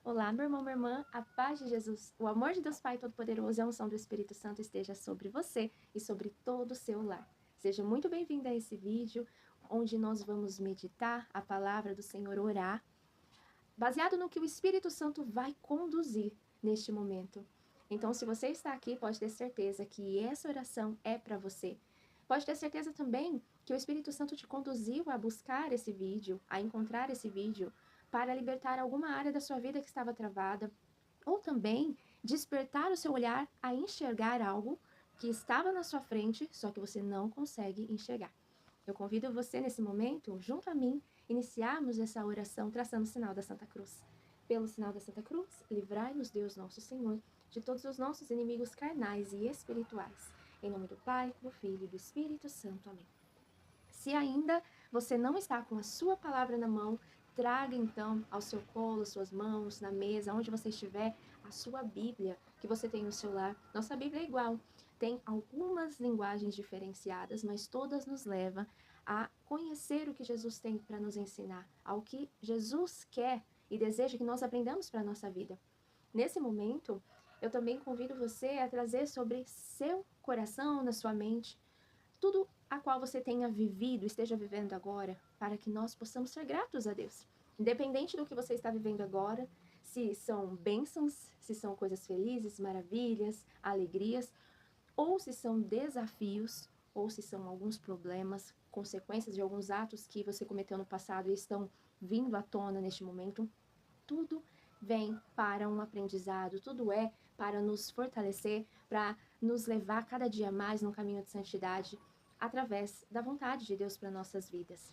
Olá, meu irmão, minha irmã, a paz de Jesus, o amor de Deus Pai Todo-Poderoso e a unção do Espírito Santo esteja sobre você e sobre todo o seu lar. Seja muito bem-vindo a esse vídeo, onde nós vamos meditar a palavra do Senhor, orar, baseado no que o Espírito Santo vai conduzir neste momento. Então, se você está aqui, pode ter certeza que essa oração é para você. Pode ter certeza também que o Espírito Santo te conduziu a buscar esse vídeo, a encontrar esse vídeo, para libertar alguma área da sua vida que estava travada, ou também despertar o seu olhar a enxergar algo que estava na sua frente, só que você não consegue enxergar. Eu convido você nesse momento, junto a mim, iniciarmos essa oração traçando o sinal da Santa Cruz. Pelo sinal da Santa Cruz, livrai-nos Deus nosso Senhor de todos os nossos inimigos carnais e espirituais. Em nome do Pai, do Filho e do Espírito Santo. Amém. Se ainda você não está com a sua palavra na mão, traga então ao seu colo, suas mãos, na mesa, onde você estiver, a sua Bíblia que você tem no celular. Nossa Bíblia é igual, tem algumas linguagens diferenciadas, mas todas nos levam a conhecer o que Jesus tem para nos ensinar, ao que Jesus quer e deseja que nós aprendamos para a nossa vida. Nesse momento, eu também convido você a trazer sobre seu coração, na sua mente, tudo a qual você tenha vivido, esteja vivendo agora, para que nós possamos ser gratos a Deus. Independente do que você está vivendo agora, se são bênçãos, se são coisas felizes, maravilhas, alegrias, ou se são desafios, ou se são alguns problemas, consequências de alguns atos que você cometeu no passado e estão vindo à tona neste momento, tudo vem para um aprendizado, tudo é para nos fortalecer, para nos levar cada dia mais no caminho de santidade, através da vontade de Deus para nossas vidas.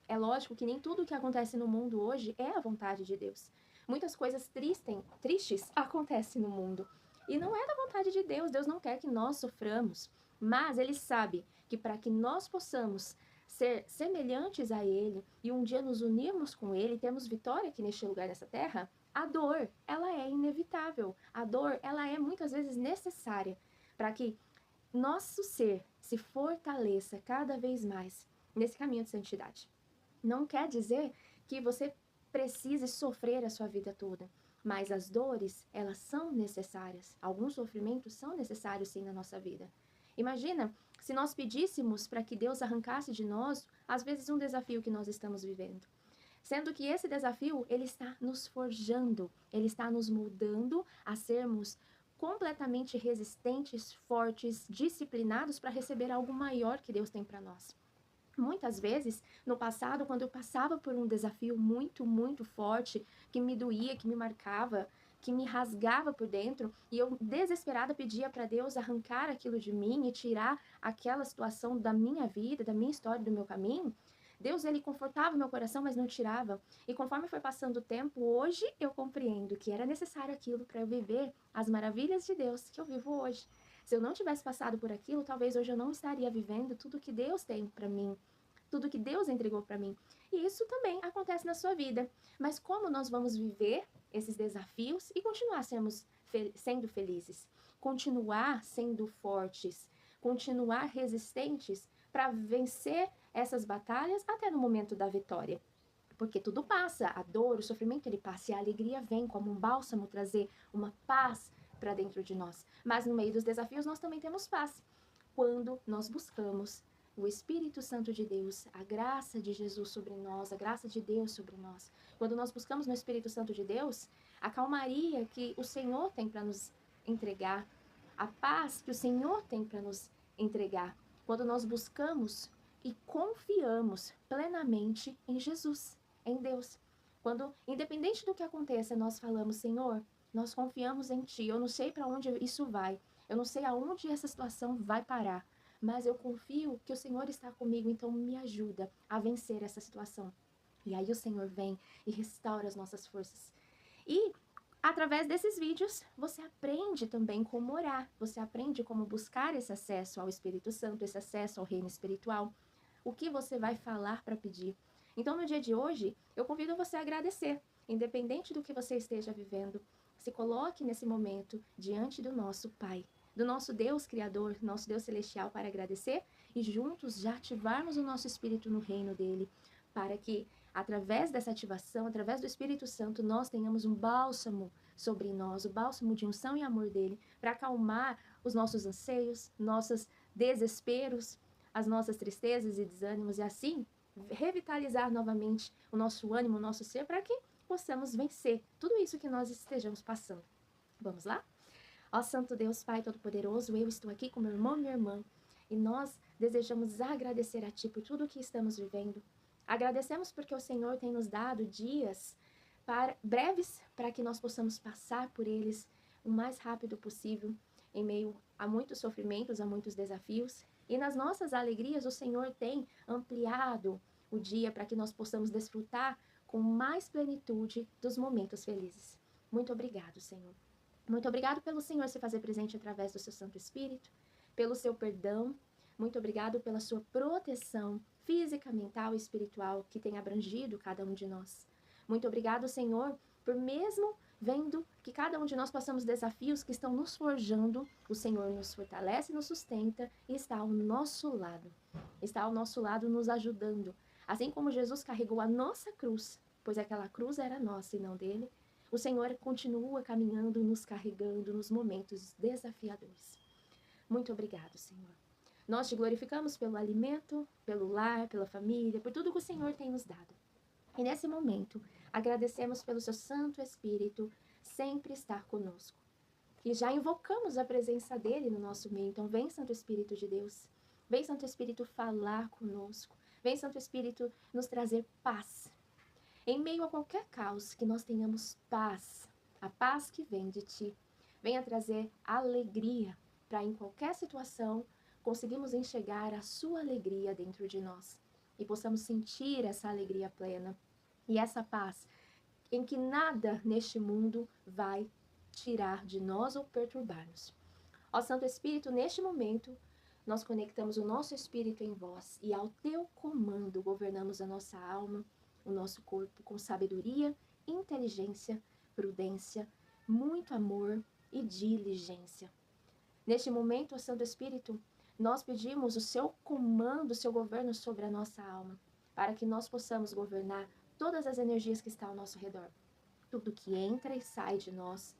É lógico que nem tudo o que acontece no mundo hoje é a vontade de Deus. Muitas coisas tristes acontecem no mundo. E não é da vontade de Deus, Deus não quer que nós soframos. Mas Ele sabe que para que nós possamos ser semelhantes a Ele e um dia nos unirmos com Ele e termos vitória aqui neste lugar, nessa terra, a dor, ela é inevitável. A dor, ela é muitas vezes necessária para que nosso ser se fortaleça cada vez mais nesse caminho de santidade. Não quer dizer que você precise sofrer a sua vida toda, mas as dores, elas são necessárias. Alguns sofrimentos são necessários sim na nossa vida. Imagina se nós pedíssemos para que Deus arrancasse de nós, às vezes, um desafio que nós estamos vivendo. Sendo que esse desafio, ele está nos forjando, ele está nos moldando a sermos completamente resistentes, fortes, disciplinados para receber algo maior que Deus tem para nós. Muitas vezes, no passado, quando eu passava por um desafio muito forte, que me doía, que me marcava, que me rasgava por dentro, e eu desesperada pedia para Deus arrancar aquilo de mim e tirar aquela situação da minha vida, da minha história, do meu caminho, Deus, ele confortava meu coração, mas não tirava. E conforme foi passando o tempo, hoje eu compreendo que era necessário aquilo para eu viver as maravilhas de Deus que eu vivo hoje. Se eu não tivesse passado por aquilo, talvez hoje eu não estaria vivendo tudo que Deus tem para mim, tudo que Deus entregou para mim. E isso também acontece na sua vida. Mas como nós vamos viver esses desafios e continuar sendo felizes? Continuar sendo fortes? Continuar resistentes para vencer essas batalhas até no momento da vitória? Porque tudo passa, a dor, o sofrimento, ele passa e a alegria vem como um bálsamo trazer uma paz para dentro de nós. Mas no meio dos desafios nós também temos paz. Quando nós buscamos o Espírito Santo de Deus, a graça de Jesus sobre nós, a graça de Deus sobre nós. Quando nós buscamos no Espírito Santo de Deus, a calmaria que o Senhor tem para nos entregar, a paz que o Senhor tem para nos entregar. Quando nós buscamos e confiamos plenamente em Jesus, em Deus. Quando, independente do que aconteça, nós falamos, Senhor, nós confiamos em Ti. Eu não sei para onde isso vai. Eu não sei aonde essa situação vai parar. Mas eu confio que o Senhor está comigo, então me ajuda a vencer essa situação. E aí o Senhor vem e restaura as nossas forças. E através desses vídeos, você aprende também como orar. Você aprende como buscar esse acesso ao Espírito Santo, esse acesso ao reino espiritual. O que você vai falar para pedir. Então, no dia de hoje, eu convido você a agradecer. Independente do que você esteja vivendo, se coloque nesse momento diante do nosso Pai, do nosso Deus Criador, nosso Deus Celestial, para agradecer e juntos já ativarmos o nosso espírito no reino dele, para que através dessa ativação, através do Espírito Santo, nós tenhamos um bálsamo sobre nós, o bálsamo de unção e amor dele, para acalmar os nossos anseios, nossos desesperos, as nossas tristezas e desânimos, e assim revitalizar novamente o nosso ânimo, o nosso ser, para que possamos vencer tudo isso que nós estejamos passando. Vamos lá? Ó Santo Deus, Pai Todo-Poderoso, eu estou aqui com meu irmão e minha irmã, e nós desejamos agradecer a Ti por tudo o que estamos vivendo. Agradecemos porque o Senhor tem nos dado dias breves para que nós possamos passar por eles o mais rápido possível, em meio a muitos sofrimentos, a muitos desafios. E nas nossas alegrias, o Senhor tem ampliado o dia para que nós possamos desfrutar com mais plenitude dos momentos felizes. Muito obrigado, Senhor. Muito obrigado pelo Senhor se fazer presente através do seu Santo Espírito, pelo seu perdão. Muito obrigado pela sua proteção física, mental e espiritual que tem abrangido cada um de nós. Muito obrigado, Senhor, por mesmo vendo que cada um de nós passamos desafios que estão nos forjando, o Senhor nos fortalece, nos sustenta e está ao nosso lado. Está ao nosso lado nos ajudando. Assim como Jesus carregou a nossa cruz, pois aquela cruz era nossa e não dele, o Senhor continua caminhando, nos carregando nos momentos desafiadores. Muito obrigado, Senhor. Nós te glorificamos pelo alimento, pelo lar, pela família, por tudo que o Senhor tem nos dado. E nesse momento, agradecemos pelo seu Santo Espírito sempre estar conosco. E já invocamos a presença dele no nosso meio. Então, vem, Santo Espírito de Deus. Vem, Santo Espírito, falar conosco. Vem, Santo Espírito, nos trazer paz. Em meio a qualquer caos, que nós tenhamos paz. A paz que vem de ti. Venha trazer alegria para, em qualquer situação, conseguimos enxergar a sua alegria dentro de nós. E possamos sentir essa alegria plena. E essa paz em que nada neste mundo vai tirar de nós ou perturbar-nos. Ó Santo Espírito, neste momento, nós conectamos o nosso espírito em vós e ao teu comando governamos a nossa alma, o nosso corpo com sabedoria, inteligência, prudência, muito amor e diligência. Neste momento, ó Santo Espírito, nós pedimos o seu comando, o seu governo sobre a nossa alma, para que nós possamos governar todas as energias que estão ao nosso redor. Tudo que entra e sai de nós,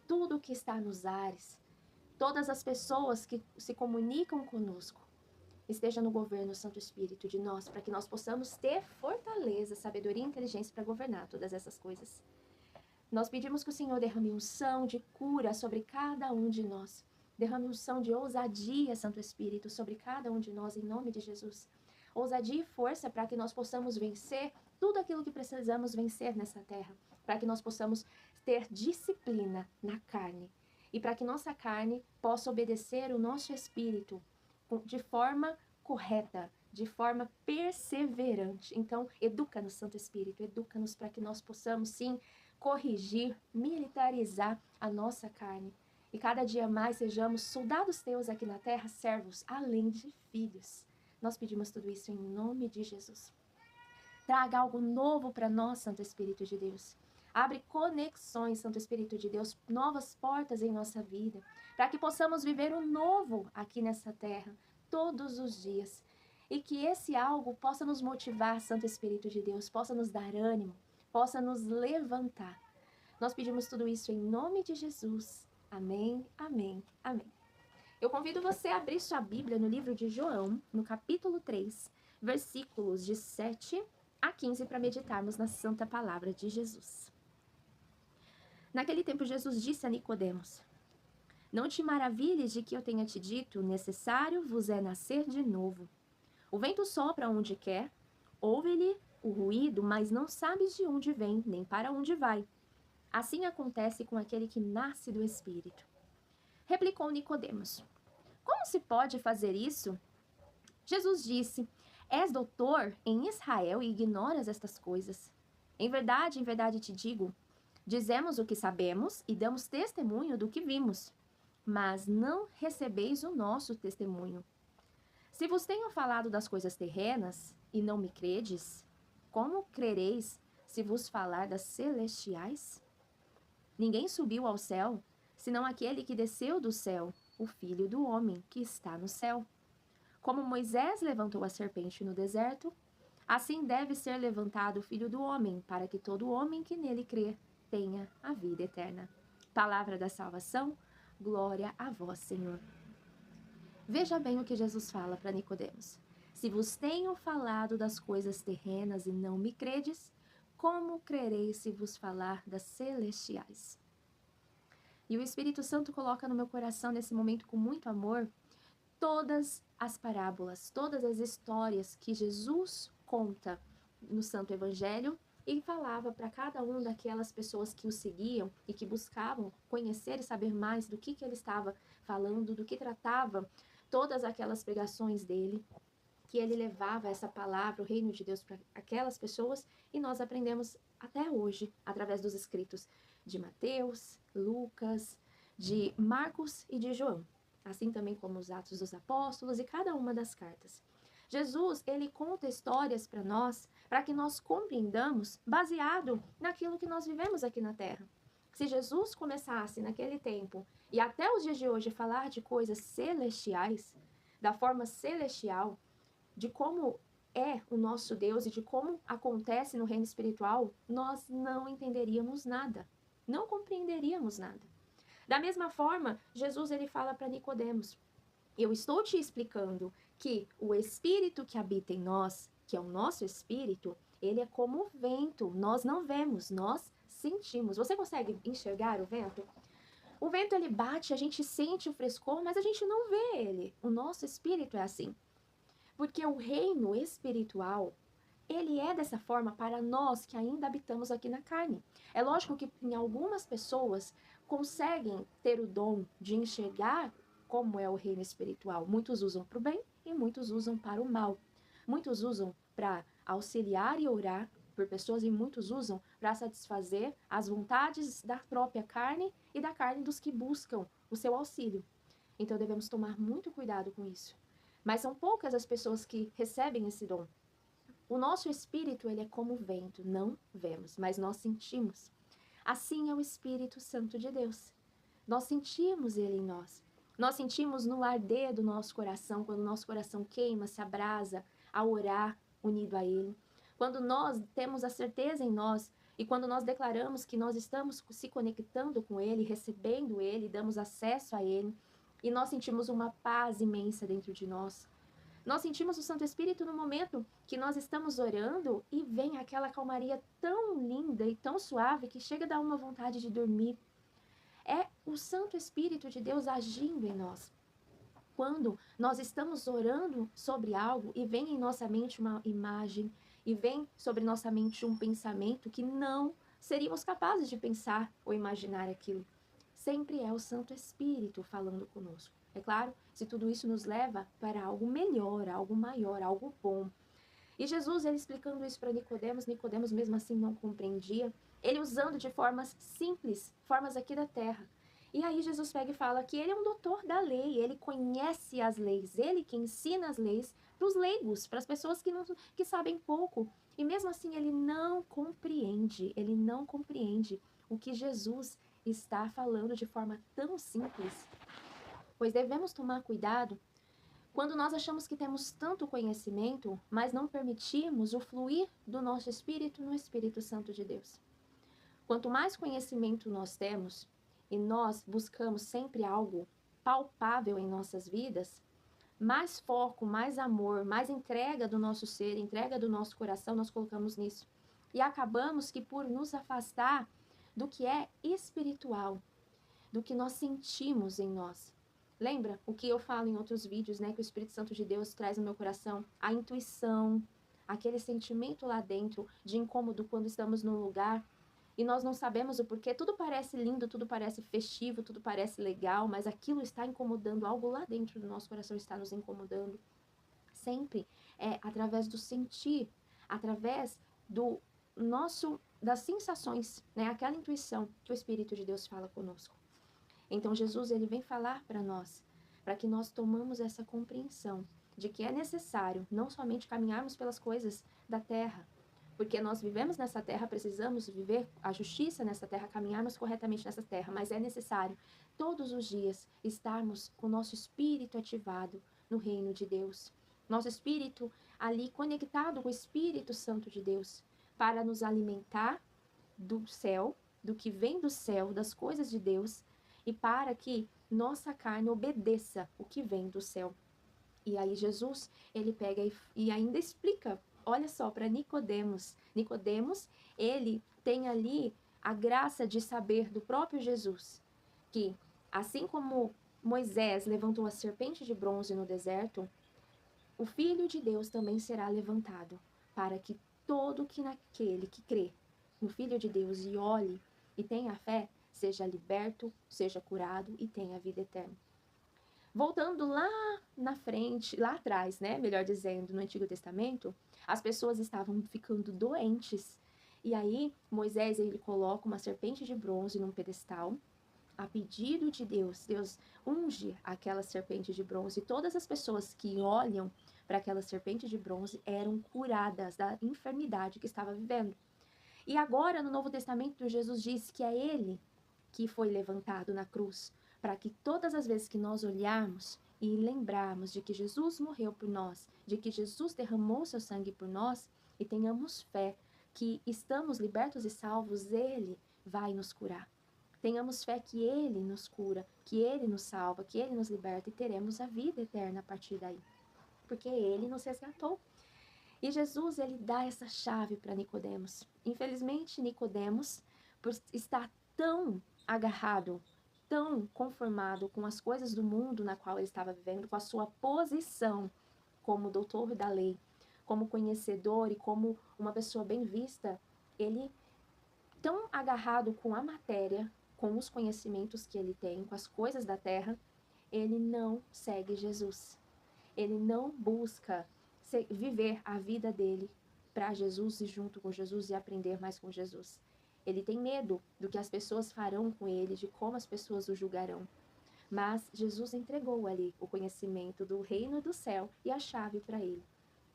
tudo que está nos ares, todas as pessoas que se comunicam conosco, esteja no governo, Santo Espírito, de nós, para que nós possamos ter fortaleza, sabedoria e inteligência para governar todas essas coisas. Nós pedimos que o Senhor derrame unção de cura sobre cada um de nós. Derrame unção de ousadia, Santo Espírito, sobre cada um de nós, em nome de Jesus. Ousadia e força para que nós possamos vencer tudo aquilo que precisamos vencer nessa terra. Para que nós possamos ter disciplina na carne. E para que nossa carne possa obedecer o nosso espírito de forma correta, de forma perseverante. Então, educa-nos, Santo Espírito, educa-nos para que nós possamos, sim, corrigir, militarizar a nossa carne. E cada dia mais sejamos soldados teus aqui na terra, servos, além de filhos. Nós pedimos tudo isso em nome de Jesus. Traga algo novo para nós, Santo Espírito de Deus. Abre conexões, Santo Espírito de Deus, novas portas em nossa vida, para que possamos viver o novo aqui nessa terra, todos os dias. E que esse algo possa nos motivar, Santo Espírito de Deus, possa nos dar ânimo, possa nos levantar. Nós pedimos tudo isso em nome de Jesus. Amém, amém, amém. Eu convido você a abrir sua Bíblia no livro de João, no capítulo 3, versículos de 7 a 15, para meditarmos na santa palavra de Jesus. Naquele tempo, Jesus disse a Nicodemos: Não te maravilhes de que eu tenha te dito, necessário vos é nascer de novo. O vento sopra onde quer, ouve-lhe o ruído, mas não sabes de onde vem, nem para onde vai. Assim acontece com aquele que nasce do Espírito. Replicou Nicodemos: Como se pode fazer isso? Jesus disse: És doutor em Israel e ignoras estas coisas. Em verdade te digo, dizemos o que sabemos e damos testemunho do que vimos, mas não recebeis o nosso testemunho. Se vos tenho falado das coisas terrenas e não me credes, como crereis se vos falar das celestiais? Ninguém subiu ao céu, senão aquele que desceu do céu, o Filho do Homem que está no céu. Como Moisés levantou a serpente no deserto, Assim deve ser levantado o Filho do Homem, para que todo homem que nele crer tenha a vida eterna. Palavra da salvação, glória a vós, Senhor. Veja bem o que Jesus fala para Nicodemos. Se vos tenho falado das coisas terrenas e não me credes, como crereis se vos falar das celestiais? E o Espírito Santo coloca no meu coração nesse momento com muito amor todas as parábolas, todas as histórias que Jesus conta no Santo Evangelho e falava para cada uma daquelas pessoas que o seguiam e que buscavam conhecer e saber mais do que ele estava falando, do que tratava todas aquelas pregações dele, que ele levava essa palavra, o reino de Deus, para aquelas pessoas, e nós aprendemos até hoje, através dos escritos de Mateus, Lucas, de Marcos e de João, assim também como os Atos dos Apóstolos e cada uma das cartas. Jesus, ele conta histórias para nós, para que nós compreendamos, baseado naquilo que nós vivemos aqui na Terra. Se Jesus começasse naquele tempo e até os dias de hoje falar de coisas celestiais, da forma celestial, de como é o nosso Deus e de como acontece no reino espiritual, nós não entenderíamos nada, não compreenderíamos nada. Da mesma forma, Jesus ele fala para Nicodemos: eu estou te explicando que o Espírito que habita em nós, que é o nosso Espírito, ele é como o vento. Nós não vemos, nós sentimos. Você consegue enxergar o vento? O vento ele bate, a gente sente o frescor, mas a gente não vê ele. O nosso Espírito é assim. Porque o reino espiritual, ele é dessa forma para nós que ainda habitamos aqui na carne. É lógico que em algumas pessoas conseguem ter o dom de enxergar como é o reino espiritual. Muitos usam para o bem e muitos usam para o mal. Muitos usam para auxiliar e orar por pessoas e muitos usam para satisfazer as vontades da própria carne e da carne dos que buscam o seu auxílio. Então devemos tomar muito cuidado com isso. Mas são poucas as pessoas que recebem esse dom. O nosso espírito, ele é como o vento, não vemos, mas nós sentimos. Assim é o Espírito Santo de Deus. Nós sentimos ele em nós. Nós sentimos no arder do nosso coração, quando o nosso coração queima, se abrasa ao orar unido a ele. Quando nós temos a certeza em nós e quando nós declaramos que nós estamos se conectando com ele, recebendo ele, damos acesso a ele, e nós sentimos uma paz imensa dentro de nós. Nós sentimos o Santo Espírito no momento que nós estamos orando e vem aquela calmaria tão linda e tão suave que chega a dar uma vontade de dormir. É o Santo Espírito de Deus agindo em nós. Quando nós estamos orando sobre algo e vem em nossa mente uma imagem e vem sobre nossa mente um pensamento que não seríamos capazes de pensar ou imaginar aquilo. Sempre é o Santo Espírito falando conosco. É claro, se tudo isso nos leva para algo melhor, algo maior, algo bom. E Jesus, ele explicando isso para Nicodemos mesmo assim não compreendia, ele usando de formas simples, formas aqui da terra. E aí Jesus pega e fala que ele é um doutor da lei, ele conhece as leis, ele que ensina as leis para os leigos, para as pessoas que sabem pouco. E mesmo assim ele não compreende o que Jesus está falando de forma tão simples. Pois devemos tomar cuidado quando nós achamos que temos tanto conhecimento, mas não permitimos o fluir do nosso espírito no Espírito Santo de Deus. Quanto mais conhecimento nós temos, e nós buscamos sempre algo palpável em nossas vidas, mais foco, mais amor, mais entrega do nosso ser, entrega do nosso coração nós colocamos nisso. E acabamos que por nos afastar do que é espiritual, do que nós sentimos em nós. Lembra o que eu falo em outros vídeos, né? Que o Espírito Santo de Deus traz no meu coração a intuição, aquele sentimento lá dentro de incômodo quando estamos num lugar e nós não sabemos o porquê. Tudo parece lindo, tudo parece festivo, tudo parece legal, mas aquilo está incomodando, algo lá dentro do nosso coração está nos incomodando. Sempre é através do sentir, através das sensações, né? Aquela intuição que o Espírito de Deus fala conosco. Então Jesus ele vem falar para nós, para que nós tomamos essa compreensão de que é necessário não somente caminharmos pelas coisas da terra, porque nós vivemos nessa terra, precisamos viver a justiça nessa terra, caminharmos corretamente nessa terra, mas é necessário todos os dias estarmos com o nosso espírito ativado no reino de Deus. Nosso espírito ali conectado com o Espírito Santo de Deus, para nos alimentar do céu, do que vem do céu, das coisas de Deus, e para que nossa carne obedeça o que vem do céu. E aí Jesus, ele pega e ainda explica, olha só, para Nicodemos. Nicodemos, ele tem ali a graça de saber do próprio Jesus, que assim como Moisés levantou a serpente de bronze no deserto, o Filho de Deus também será levantado, para que todo que naquele que crê no Filho de Deus e olhe e tenha fé, seja liberto, seja curado e tenha vida eterna. Voltando lá na frente, lá atrás, né, melhor dizendo, no Antigo Testamento, as pessoas estavam ficando doentes. E aí, Moisés, ele coloca uma serpente de bronze num pedestal, a pedido de Deus. Deus unge aquela serpente de bronze, e todas as pessoas que olham para aquela serpente de bronze eram curadas da enfermidade que estava vivendo. E agora, no Novo Testamento, Jesus diz que é ele que foi levantado na cruz, para que todas as vezes que nós olharmos e lembrarmos de que Jesus morreu por nós, de que Jesus derramou seu sangue por nós, e tenhamos fé que estamos libertos e salvos, ele vai nos curar. Tenhamos fé que ele nos cura, que ele nos salva, que ele nos liberta, e teremos a vida eterna a partir daí, porque ele nos resgatou. E Jesus, ele dá essa chave para Nicodemos. Infelizmente, Nicodemos, por estar tão agarrado, tão conformado com as coisas do mundo na qual ele estava vivendo, com a sua posição como doutor da lei, como conhecedor e como uma pessoa bem vista, ele, tão agarrado com a matéria, com os conhecimentos que ele tem, com as coisas da terra, ele não segue Jesus. Ele não busca viver a vida dele para Jesus e junto com Jesus e aprender mais com Jesus. Ele tem medo do que as pessoas farão com ele, de como as pessoas o julgarão. Mas Jesus entregou ali o conhecimento do reino do céu e a chave para ele.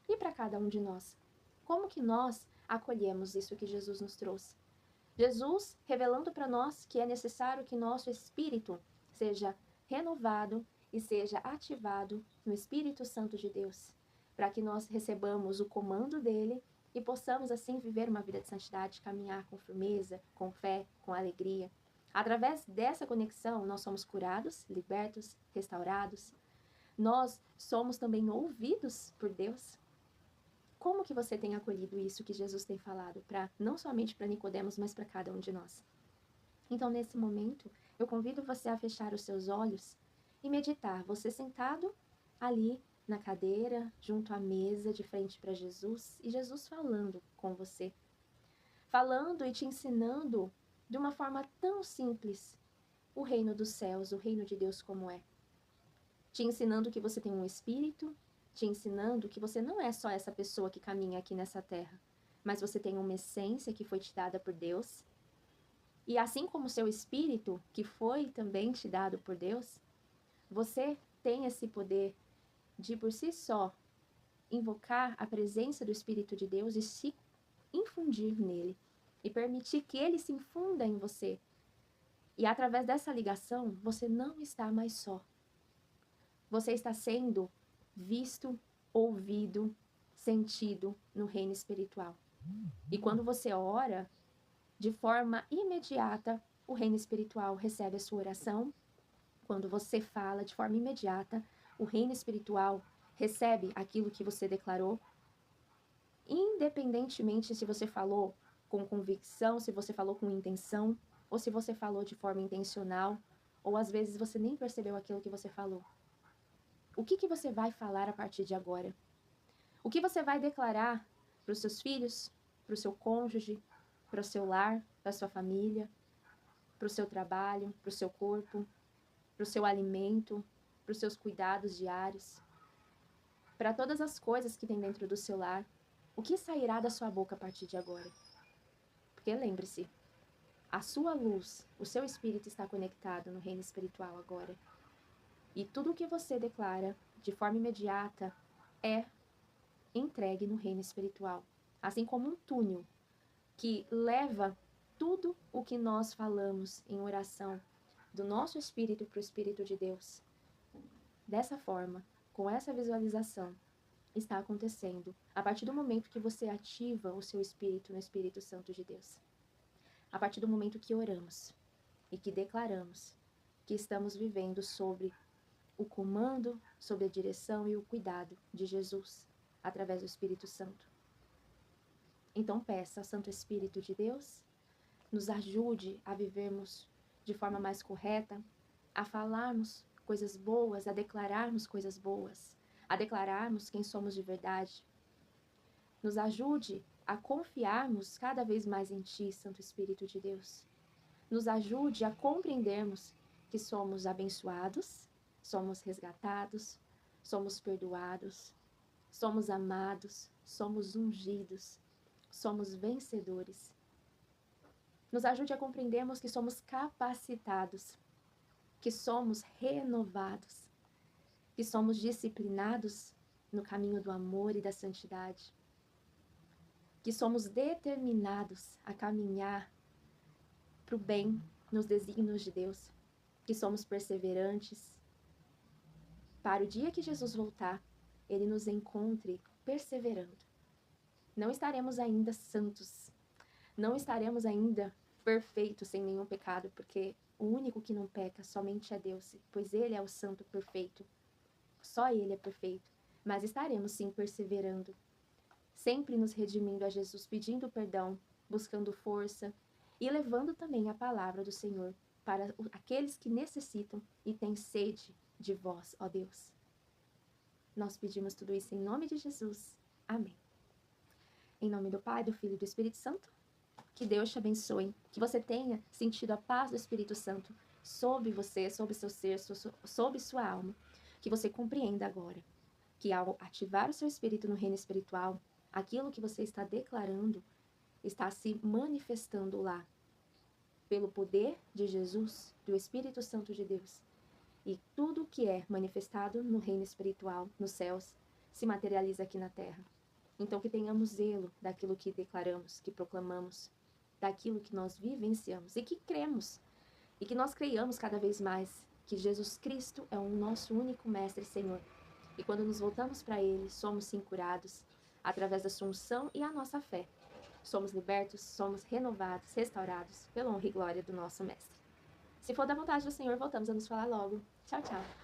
E para cada um de nós? Como que nós acolhemos isso que Jesus nos trouxe? Jesus revelando para nós que é necessário que nosso espírito seja renovado e seja ativado no Espírito Santo de Deus, para que nós recebamos o comando dele e possamos assim viver uma vida de santidade, caminhar com firmeza, com fé, com alegria. Através dessa conexão, nós somos curados, libertos, restaurados. Nós somos também ouvidos por Deus. Como que você tem acolhido isso que Jesus tem falado, para não somente para Nicodemos, mas para cada um de nós? Então, nesse momento, eu convido você a fechar os seus olhos e meditar, você sentado ali na cadeira, junto à mesa, de frente para Jesus, e Jesus falando com você. Falando e te ensinando de uma forma tão simples o reino dos céus, o reino de Deus como é. Te ensinando que você tem um espírito, te ensinando que você não é só essa pessoa que caminha aqui nessa terra, mas você tem uma essência que foi te dada por Deus. E assim como o seu espírito, que foi também te dado por Deus, você tem esse poder de, por si só, invocar a presença do Espírito de Deus e se infundir nele, e permitir que ele se infunda em você. E através dessa ligação, você não está mais só. Você está sendo visto, ouvido, sentido no reino espiritual. E quando você ora, de forma imediata, o reino espiritual recebe a sua oração. Quando você fala de forma imediata, o reino espiritual recebe aquilo que você declarou, independentemente se você falou com convicção, se você falou com intenção, ou se você falou de forma intencional, ou às vezes você nem percebeu aquilo que você falou. O que você vai falar a partir de agora? O que você vai declarar para os seus filhos, para o seu cônjuge, para o seu lar, para a sua família, para o seu trabalho, para o seu corpo, para o seu alimento, para os seus cuidados diários, para todas as coisas que tem dentro do seu lar? O que sairá da sua boca a partir de agora? Porque lembre-se, a sua luz, o seu espírito está conectado no reino espiritual agora. E tudo o que você declara de forma imediata é entregue no reino espiritual. Assim como um túnel que leva tudo o que nós falamos em oração do nosso espírito para o Espírito de Deus. Dessa forma, com essa visualização, está acontecendo a partir do momento que você ativa o seu espírito no Espírito Santo de Deus. A partir do momento que oramos e que declaramos que estamos vivendo sobre o comando, sobre a direção e o cuidado de Jesus através do Espírito Santo. Então peça ao Santo Espírito de Deus, nos ajude a vivermos de forma mais correta, a falarmos coisas boas, a declararmos coisas boas, a declararmos quem somos de verdade. Nos ajude a confiarmos cada vez mais em Ti, Santo Espírito de Deus. Nos ajude a compreendermos que somos abençoados, somos resgatados, somos perdoados, somos amados, somos ungidos, somos vencedores. Nos ajude a compreendermos que somos capacitados, que somos renovados, que somos disciplinados no caminho do amor e da santidade, que somos determinados a caminhar para o bem nos desígnios de Deus, que somos perseverantes, para o dia que Jesus voltar, Ele nos encontre perseverando. Não estaremos ainda santos, não estaremos ainda perfeitos, sem nenhum pecado, porque o único que não peca somente é Deus, pois Ele é o santo perfeito. Só Ele é perfeito. Mas estaremos sim perseverando, sempre nos redimindo a Jesus, pedindo perdão, buscando força e levando também a palavra do Senhor para aqueles que necessitam e têm sede de vós, ó Deus. Nós pedimos tudo isso em nome de Jesus. Amém. Em nome do Pai, do Filho e do Espírito Santo, que Deus te abençoe, que você tenha sentido a paz do Espírito Santo sobre você, sobre seu ser, sobre sua alma, que você compreenda agora que ao ativar o seu espírito no reino espiritual, aquilo que você está declarando está se manifestando lá pelo poder de Jesus, do Espírito Santo de Deus. E tudo que é manifestado no reino espiritual, nos céus, se materializa aqui na terra. Então que tenhamos zelo daquilo que declaramos, que proclamamos, daquilo que nós vivenciamos e que cremos. E que nós creiamos cada vez mais que Jesus Cristo é o nosso único Mestre e Senhor. E quando nos voltamos para Ele, somos sim curados através da sua unção e a nossa fé. Somos libertos, somos renovados, restaurados pela honra e glória do nosso Mestre. Se for da vontade do Senhor, voltamos a nos falar logo. Tchau, tchau.